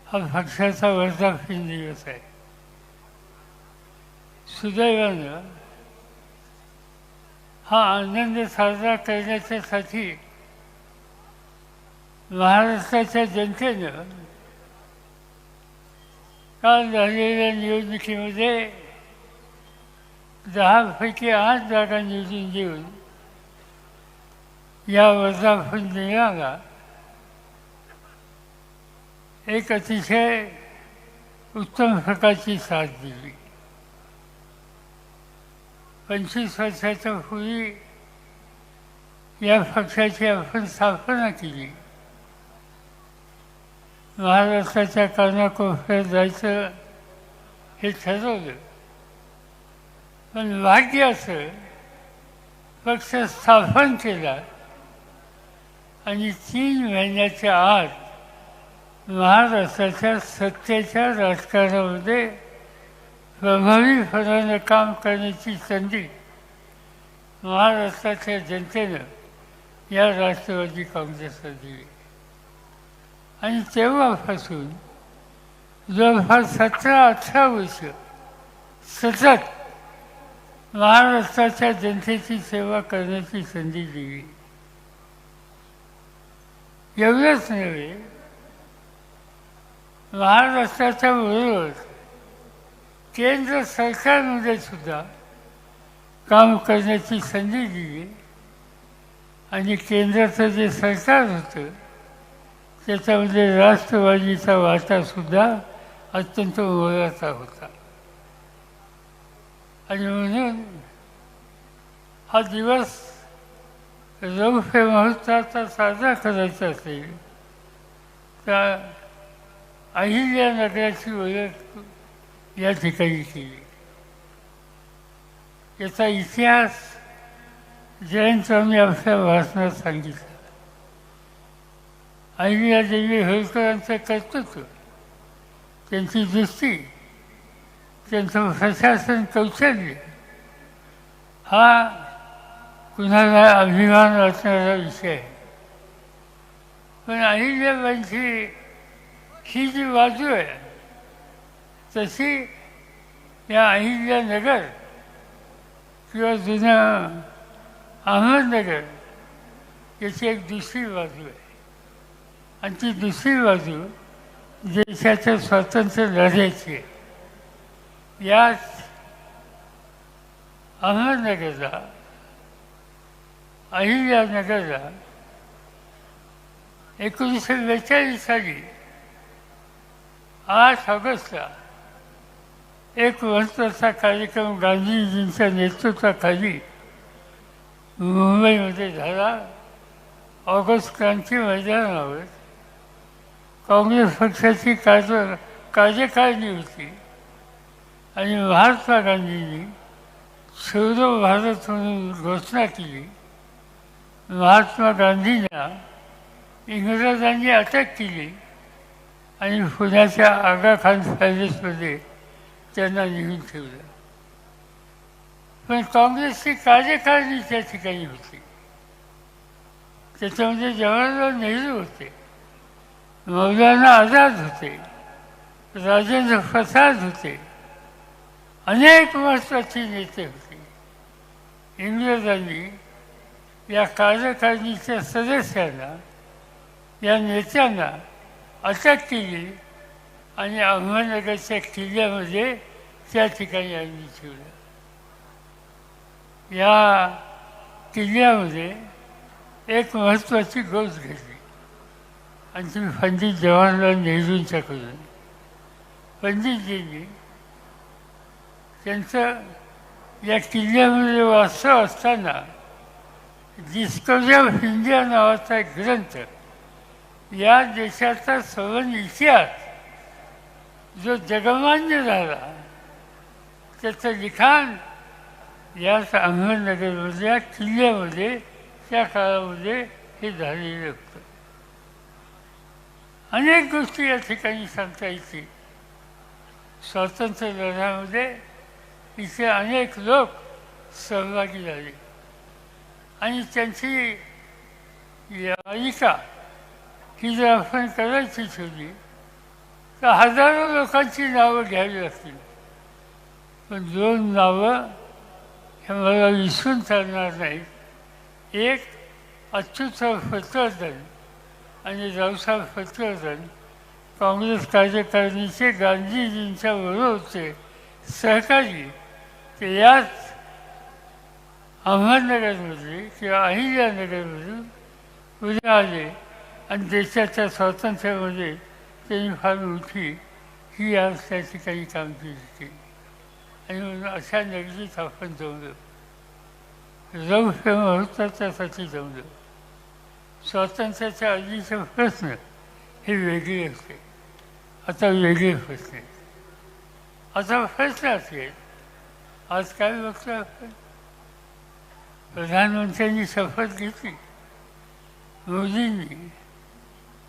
हा पक्षाचा वर्धापन दिवस आहे. सुदैवानं हा आनंद साजरा करण्याच्यासाठी महाराष्ट्राच्या जनतेनं काल झालेल्या निवडणुकीमध्ये 10पैकी 8 जागा निवडून देऊन या वर्धापन दिनाला एक अतिशय उत्तम प्रकारची साथ दिली. 25 वर्षाच्या पूर्वी या पक्षाची आपण स्थापना केली. महाराष्ट्राच्या कानाकोपऱ्यात जायचं हे ठरवलं. पण भाग्य असं पक्ष स्थापन केला आणि 3 महिन्याच्या आत महाराष्ट्राच्या सत्तेच्या राजकारणामध्ये प्रभावीपणानं काम करण्याची संधी महाराष्ट्राच्या जनतेनं या राष्ट्रवादी काँग्रेसला दिली. आणि तेव्हापासून जवळपास 17-18 वर्ष सतत महाराष्ट्राच्या जनतेची सेवा करण्याची संधी दिली. एवढंच नव्हे, महाराष्ट्राच्या बरोबर केंद्र सरकारमध्ये सुद्धा काम करण्याची संधी दिली. आणि केंद्राचं जे सरकार होतं त्याच्यामध्ये राष्ट्रवादीचा वाटासुद्धा अत्यंत मोलाचा होता. आणि म्हणून हा दिवस रौप्य महोत्सवाचा साजरा करायचा असेल तर अहिल्यानगराची ओळख या ठिकाणी केली. याचा इतिहास जयंतरावने आपल्या भाषणात सांगितला. अहिल्यादेवी होळकरांचं कर्तृत्व, त्यांची दृष्टी, त्यांचं प्रशासन कौशल्य हा कुणाला अभिमान वाटणारा विषय आहे. पण अहिल्याबाईंची ही जी बाजू आहे तशी या अहिल्यानगर किंवा जुनं अहमदनगर याची एक दुसरी बाजू आहे. आणि ती दुसरी बाजू देशाच्या स्वातंत्र्य लढ्याची आहे. याच अहमदनगरला, अहिल्यानगरला 1942 साली 8 ऑगस्टला एक महत्त्वाचा कार्यक्रम गांधीजींच्या नेतृत्वाखाली मुंबईमध्ये झाला. ऑगस्ट क्रांती मैदानावर काँग्रेस पक्षाची कार्यकारिणी होती आणि महात्मा गांधींनी छोडो भारत म्हणून घोषणा केली. महात्मा गांधींना इंग्रजांनी अटक केली आणि पुण्याच्या आगा खान पॅलेसमध्ये त्यांना नेऊन ठेवलं. पण काँग्रेसची कार्यकारिणी त्या ठिकाणी होती. त्याच्यामध्ये जवाहरलाल नेहरू होते, मौलाना आझाद होते, राजेंद्र प्रसाद होते, अनेक महत्त्वाचे नेते होते. इंग्रजांनी या कार्यकारिणीच्या सदस्यांना, या नेत्यांना अटक केली आणि अहमदनगरच्या किल्ल्यामध्ये त्या ठिकाणी आणून ठेवलं. या किल्ल्यामध्ये एक महत्त्वाची गोष्ट घडली आणि ती पंडित जवाहरलाल नेहरूंच्याकडून. पंडितजींनी त्यांचं या किल्ल्यामध्ये वास्तव असताना डिस्कवरी ऑफ इंडिया नावाचा एक ग्रंथ, या देशाचा सवन इतिहास जो जगमान्य झाला, त्याचं लिखाण याच अहमदनगरमधल्या किल्ल्यामध्ये त्या काळामध्ये हे झालेलं होतं. अनेक गोष्टी या ठिकाणी सांगता येतील. स्वातंत्र्य लढ्यामध्ये इथे अनेक लोक सहभागी झाले आणि त्यांची याचिका ही जर आपण करायची ठेवली तर हजारो लोकांची नावं घ्यावी लागतील. पण 2 नावं हे मला विसरून चालणार नाहीत. एक अच्युतराव फतवर्धन आणि रावसाहेब फतवर्धन काँग्रेस कार्यकारिणीचे गांधीजींच्या बरोबरचे सहकारी. ते याच अहमदनगरमध्ये किंवा अहिल्यानगरमधून पुढे आले आणि देशाच्या स्वातंत्र्यामध्ये त्यांनी फार मोठी ही आज त्या ठिकाणी कामगिरी केली. आणि म्हणून अशा नगरीत आपण जमलो. रौप्य मुहूर्ताच्यासाठी जमलो. स्वातंत्र्याच्या आधीचे प्रश्न हे वेगळे होते, आता वेगळे प्रश्न आहेत. आता प्रश्न असेल, आज काय बघतो आपण, प्रधानमंत्र्यांनी शपथ घेतली मोदींनी.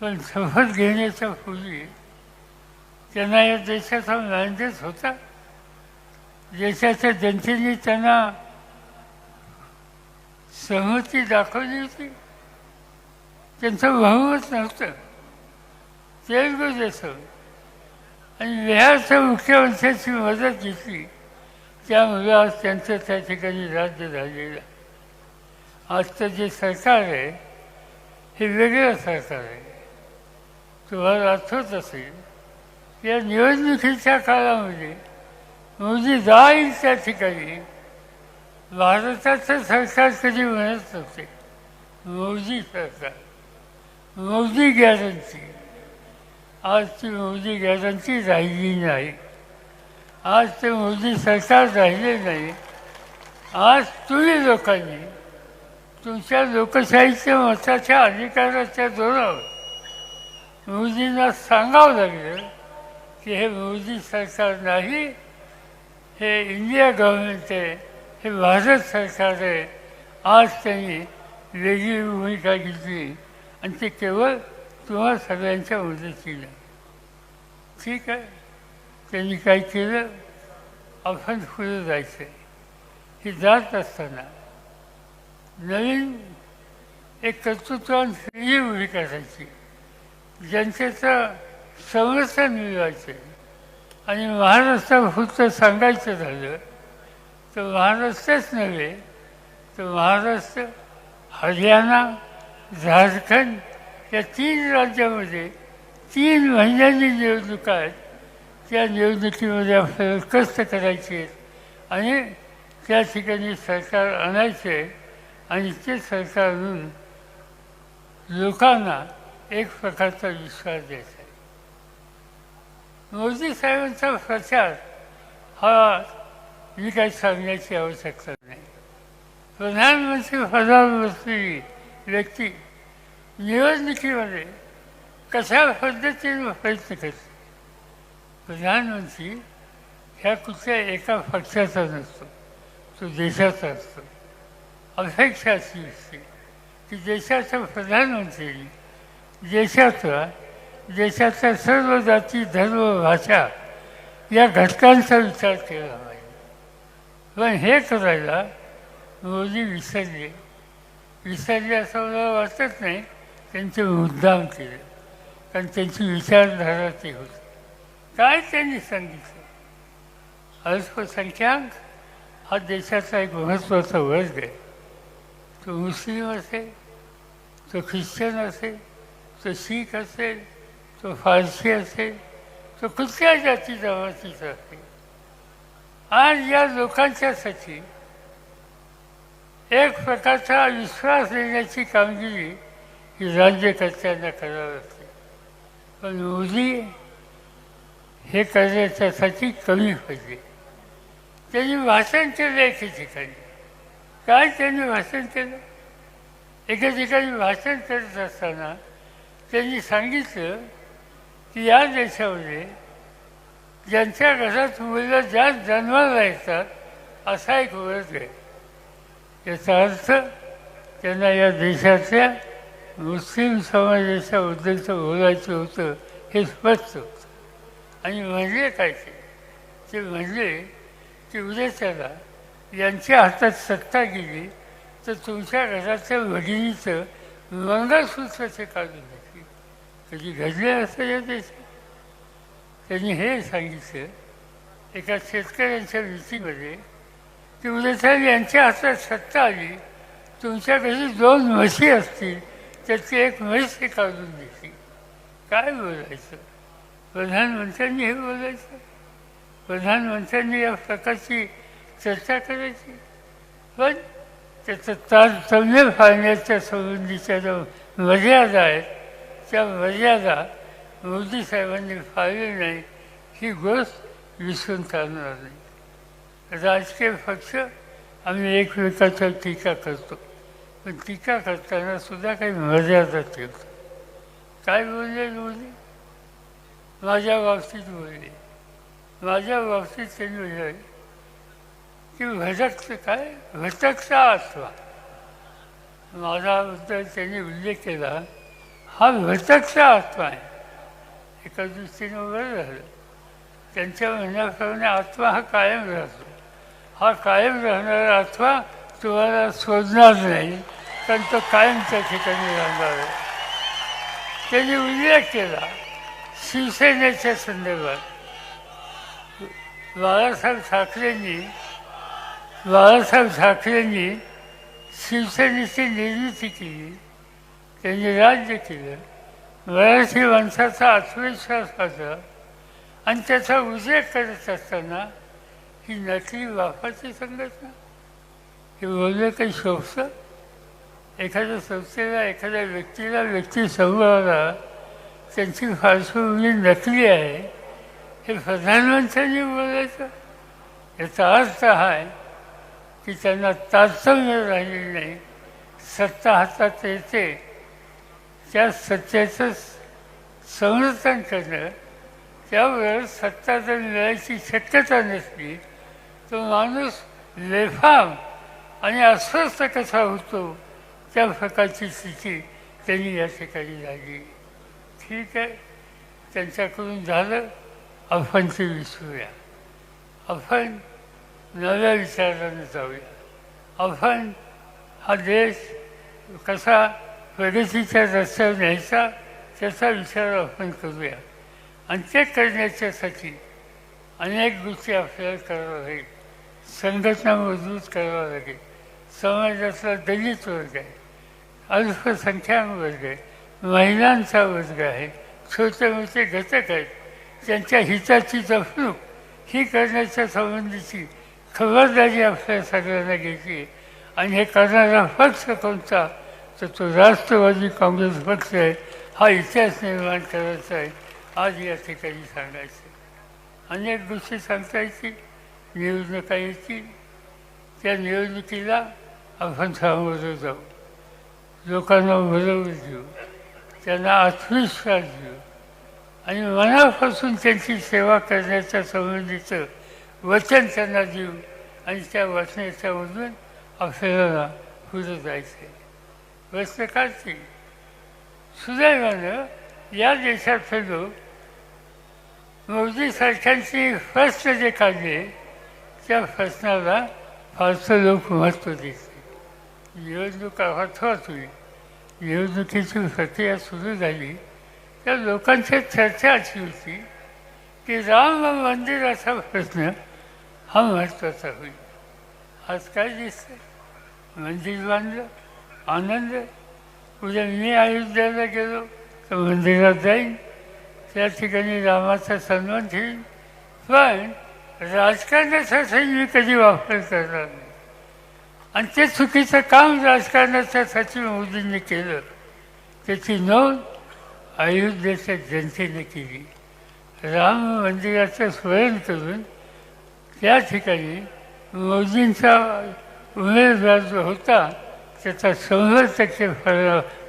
पण शपथ घेण्याच्या पूर्वी त्यांना या देशाचा मॅन्डेट होता. देशाच्या जनतेने त्यांना सहमती दाखवली होती. त्यांचं बहुमत नव्हतं. तेलगू देशम आणि बिहारच्या मुख्यमंत्र्यांची मदत घेतली. त्यामुळे आज त्यांचं त्या ठिकाणी राज्य झालेलं. आजचं जे सरकार आहे हे वेगळं सरकार आहे. तुम्हाला आठवत असेल, या निवडणुकीच्या काळामध्ये मोदी जाईल त्या ठिकाणी भारताचं सरकार कधी म्हणत नव्हते मोदी सरकार, मोदी गॅरंटी. आज ती मोदी गॅरंटी राहिली नाही. आज ते मोदी सरकार राहिले नाही. आज तुम्ही लोकांनी तुमच्या लोकशाहीच्या मताच्या अधिकाराच्या जोरावर मोदींना सांगावं लागलं की हे मोदी सरकार नाही, हे इंडिया गव्हर्नमेंट आहे, हे भारत सरकार आहे. आज त्यांनी वेगळी भूमिका घेतली आणि ते केवळ तुम्हा सगळ्यांच्या मदतीला. ठीक आहे, त्यांनी काय केलं, आपण पुढे जायचं. हे जात असताना नवीन एक कर्तृत्वान वेगळी भूमिका करायची, जनतेचं समर्थन मिळवायचं. आणि महाराष्ट्रापुरतं सांगायचं झालं तर महाराष्ट्रच नव्हे तर महाराष्ट्र, हरियाणा, झारखंड या 3 राज्यामध्ये 3 महिन्यांनी निवडणुका आहेत. त्या निवडणुकीमध्ये आपल्याला कष्ट करायचे आहेत आणि त्या ठिकाणी सरकार आणायचे आणि ते सरकार आणून लोकांना एक प्रकारचा विश्वास द्यायचा आहे. मोदी साहेबांचा प्रचार हा मी काही सांगण्याची आवश्यकता नाही. प्रधानमंत्री पदावर बसलेली व्यक्ती निवडणुकीमध्ये कशा पद्धतीने प्रयत्न करते. प्रधानमंत्री ह्या कुठल्या एका पक्षाचा नसतो, तो देशाचा असतो. अपेक्षा अशी असते की देशाच्या प्रधानमंत्र्यांनी देशाच्या सर्व जाती, धर्म, भाषा या घटकांचा विचार केला पाहिजे. पण हे करायला मोदी विसरले असं मला वाटत नाही. त्यांचे मुद्दाम केले, कारण त्यांची विचारधारा ती होती. काय त्यांनी सांगितलं, अल्पसंख्याक हा देशाचा एक महत्त्वाचा वर्ग आहे. तो मुस्लिम असेल, तो ख्रिश्चन असेल, तो शीख असेल, तो फारसी असेल, तो कुठल्या जाती जमातीचा असेल. आज या लोकांच्यासाठी एक प्रकारचा विश्वास देण्याची कामगिरी ही राज्यकर्त्यांना करावी लागते. पण मोदी हे करण्याच्यासाठी कमी पाहिजे. त्यांनी भाषण केलं एके ठिकाणी. काय त्यांनी भाषण केलं, एका ठिकाणी भाषण करत असताना त्यांनी सांगितलं की या देशामध्ये ज्यांच्या घरात मुलं जास्त जन्माला येतात असा एक वर्ग आहे. याचा अर्थ त्यांना या देशातल्या मुस्लिम समाजाच्याबद्दलचं बोलायचं होतं हे स्पष्ट होतं. आणि म्हणजे काय ते म्हणजे की उद्याच्याला यांच्या हातात सत्ता गेली तर तुमच्या घराच्या भगिनीचं मंगळसूत्र ते काढून घेतली. कधी घडले असं या देशात. त्यांनी हे सांगितलं एका शेतकऱ्यांच्या मीटिंगमध्ये की उद्या यांच्या हातात सत्ता आली, तुमच्या घरी 2 म्हशी असतील, त्याची एक म्हैस काढून देतील. काय बोलायचं? प्रधानमंत्र्यांनी हे बोलायचं? प्रधानमंत्र्यांनी या प्रकारची चर्चा करायची? पण त्याचं तारतम्य पाळण्याच्या संबंधीच्या ज्या मर्यादा आहेत, त्या मर्यादा मोदी साहेबांनी पाळली नाही, ही गोष्ट विसरून चालणार नाही. राजकीय पक्ष आम्ही एकमेकांवर टीका करतो, पण टीका करताना सुद्धा काही मर्यादा ठेवतो. काय बोलले मोदी? माझ्या बाबतीत बोलले. माझ्या बाबतीत त्यांनी बोलले की भटकता आत्मा. माझ्याबद्दल त्यांनी उल्लेख केला, हा भटकता आत्मा आहे. एका दृष्टीने बरं झालं. त्यांच्या म्हणण्याप्रमाणे आत्मा हा कायम राहतो. हा कायम राहणारा आत्मा तुम्हाला शोधणार नाही, कारण तो कायम त्या ठिकाणी राहणार आहे. त्यांनी उल्लेख केला शिवसेनेच्या संदर्भात. बाळासाहेब ठाकरेंनी शिवसेनेची निर्मिती केली, त्यांनी राज्य केलं. मराठी माणसाचा आत्मविश्वास होता आणि त्याचा उल्लेख करत असताना ही नकली बापाची संघटना, हे बोलणं काही शोभतं? एखाद्या संस्थेला, एखाद्या व्यक्ती समोरला त्यांची पार्श्वभूमी नकली आहे हे प्रधानमंत्र्यांनी बोलायचं? याचा अर्थ हा आहे की त्यांना तारतम्य राहिलेलं नाही. सत्ता हातात येते, त्या सत्तेचं संरक्षण करणं, त्यावर सत्ता जर मिळायची शक्यता नसली तर माणूस बेफाम आणि अस्वस्थ कसा होतो, त्या प्रकारची स्थिती त्यांनी या ठिकाणी झाली. ठीक आहे, त्यांच्याकडून झालं, आपण ते विसरूया. आपण नव्या विचाराने जाऊया. आपण हा देश कसा प्रगतीच्या रस्त्यावर न्यायचा त्याचा विचार आपण करूया. आणि ते करण्याच्यासाठी अनेक गोष्टी आपल्याला कराव्या लागेल. संघटना मजबूत करावं लागेल. समाजातला दलित वर्ग आहे, अल्पसंख्याक वर्ग आहे, महिलांचा वर्ग आहे, छोटे मोठे घटक आहेत, त्यांच्या हिताची जपणूक ही करण्याच्या संबंधीची खबरदारी आपल्या सगळ्यांना घ्यायची. आणि हे करणारा पक्ष कोणता, तर तो राष्ट्रवादी काँग्रेस पक्ष आहे. हा इतिहास निर्माण करायचा आहे, आज या ठिकाणी सांगायचं. अनेक गोष्टी सांगता येतील, निवडणुका येतील, त्या निवडणुकीला आपण सामोरं जाऊ, लोकांना बरोबर देऊ, त्यांना आत्मविश्वास देऊ आणि मनापासून त्यांची सेवा करण्याच्या संबंधीचं वचन त्यांना देऊ. आणि त्या वचनाच्यामधून आपल्याला पुढे जायचं आहे. प्रश्न काढतील. सुदैवानं या देशातले लोक मोदी सरकारची प्रश्न जे काढले त्या प्रश्नाला फारसं लोक महत्त्व देत. निवडणूक अर्थात होईल, निवडणुकीची प्रक्रिया सुरू झाली, त्या लोकांची चर्चा अशी होती की राम मंदिराचा प्रश्न हा महत्त्वाचा होईल. आज काय दिसतंय? मंदिर बांधलं, आनंद. उद्या मी अयोध्येला गेलो तर मंदिरात जाईन, त्या ठिकाणी रामाचा सन्मान ठेवीन, पण राजकारणासाठी मी कधी वापर करणार नाही. आणि ते चुकीचं काम राजकारणाच्यासाठी मोदींनी केलं, त्याची नोंद अयोध्येच्या जनतेने केली. राम मंदिराचं स्मरण करून त्या ठिकाणी मोदींचा उमेदवार जो होता त्याचा 100%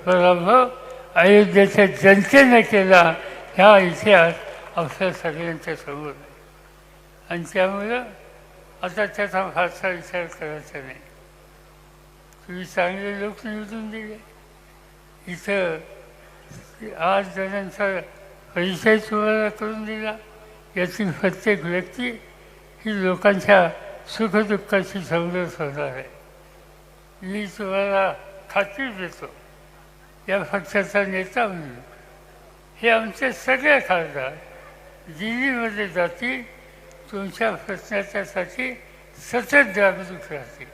पराभव अयोध्येच्या जनतेने केला. ह्या इतिहास आपल्या सगळ्यांच्या समोर आहे. आणि त्यामुळं आता त्याचा फारसा विचार करायचा नाही. तुम्ही चांगले लोक निवडून दिले. इथं 8 जणांचा परिचय तुम्हाला करून दिला. यातील प्रत्येक व्यक्ती ही लोकांच्या सुखदुःखाची समजत होणार आहे. मी तुम्हाला खात्री देतो, या पक्षाचा नेता म्हणून हे आमचे सगळे खासदार दिल्लीमध्ये जातील, तुमच्या प्रश्नाच्यासाठी सतत जागरूक राहतील.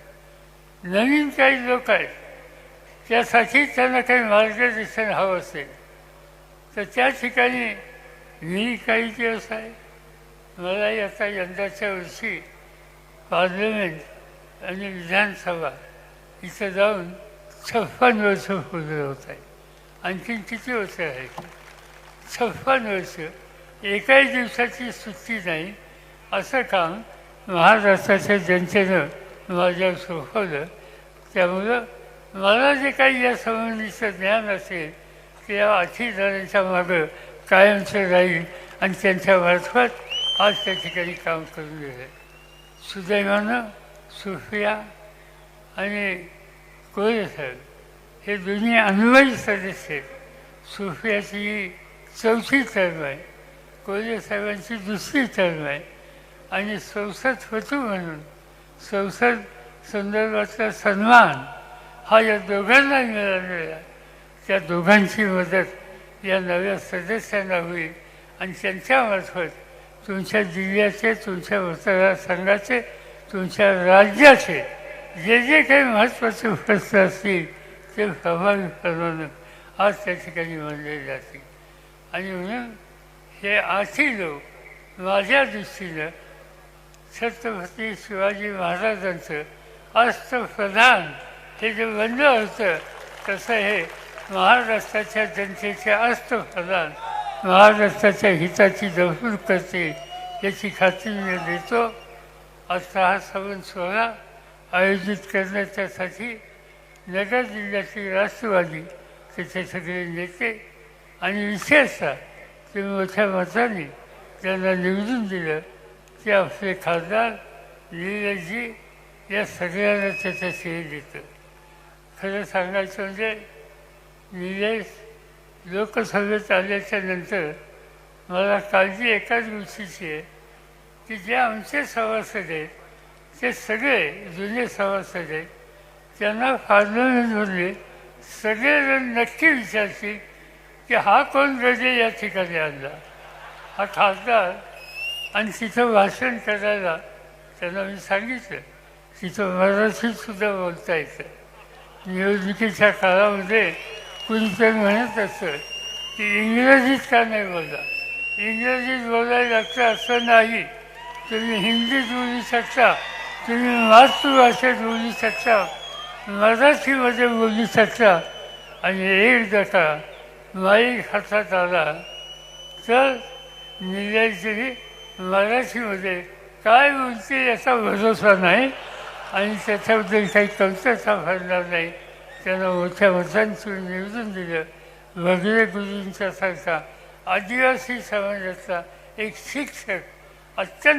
नवीन काही लोक आहेत, त्यासाठी त्यांना काही मार्गदर्शन हवं असेल तर त्या ठिकाणी मी काही दिवस आहे. मलाही आता यंदाच्या वर्षी पार्लमेंट आणि विधानसभा इथं जाऊन 56 वर्ष पूर्ण होत आहे. आणखीन किती वर्ष आहे? 56 वर्ष. एकाही दिवसाची सुट्टी नाही. असं काम महाराष्ट्राच्या जनतेनं माझ्यावर सोपवलं. त्यामुळं मला जे काही या संबंधीचं ज्ञान असेल ते या आठीदारांच्या मागं कायमचं राहील आणि त्यांच्यामार्फत आज त्या ठिकाणी काम करून गेलं. सुदैवानं सुफिया आणि कोळेसाहेब हे दोन्ही अनुभवी सदस्य आहेत. सुफियाची ही 4थी टर्म आहे, कोळेसाहेबांची 2री टर्म आहे. आणि संसदपटू म्हणून संसद संदर्भातला सन्मान हा या दोघांना मिळालेला आहे. त्या दोघांची मदत या नव्या सदस्यांना होईल आणि त्यांच्यामार्फत तुमच्या जिल्ह्याचे, तुमच्या मतदारसंघाचे, तुमच्या राज्याचे जे जे काही महत्त्वाचे प्रश्न असतील ते प्रभावीपणानं आज त्या ठिकाणी मांडले जातील. आणि म्हणून हे 8ही लोक माझ्या दृष्टीनं छत्रपती शिवाजी महाराजांचं अष्टप्रधान हे जे बनलं होतं तसं हे महाराष्ट्राच्या जनतेचे अष्टप्रधान महाराष्ट्राच्या हिताची जपून करते याची खात्री मी देतो. आता हा संबंध सोहळा आयोजित करण्याच्यासाठी नगर जिल्ह्यातील राष्ट्रवादी त्याचे सगळे नेते आणि विशेषतः ते मोठ्या मताने त्यांना निवडून दिलं ते आपले खासदार निलेशजी या सगळ्यांना त्याचं श्रेय देतं. खरं सांगायचं म्हणजे निलेश लोकसभेत आल्याच्या नंतर मला काळजी एकाच गोष्टीची आहे की जे आमचे सभासद आहेत ते सगळे जुने सभासद आहेत. त्यांना पार्लमेंटमध्ये सगळेजण नक्की विचारतील की हा कोण गजे या ठिकाणी आणला, हा खासदार. आणि तिथं भाषण करायला त्यांना मी सांगितलं तिथं मराठीतसुद्धा बोलता येतं. निवडणुकीच्या काळामध्ये कुणीतरी म्हणत असतं की इंग्रजीत का नाही बोलला. इंग्रजीत बोलायला लागतं असं नाही. तुम्ही हिंदीत बोलू शकता, तुम्ही मातृभाषेत बोलू शकता, मराठीमध्ये बोलू शकता. आणि एकदा का माईक हातात आला तर निलेशजी मराठीमध्ये काय बोलते याचा भरोसा नाही आणि त्याच्याबद्दल काही कमतरता भरणार नाही. त्यांना मोठ्या मतांतून निवडून दिलं. वगैरे गुरूंच्यासारखा आदिवासी समाजाचा एक शिक्षक अत्यंत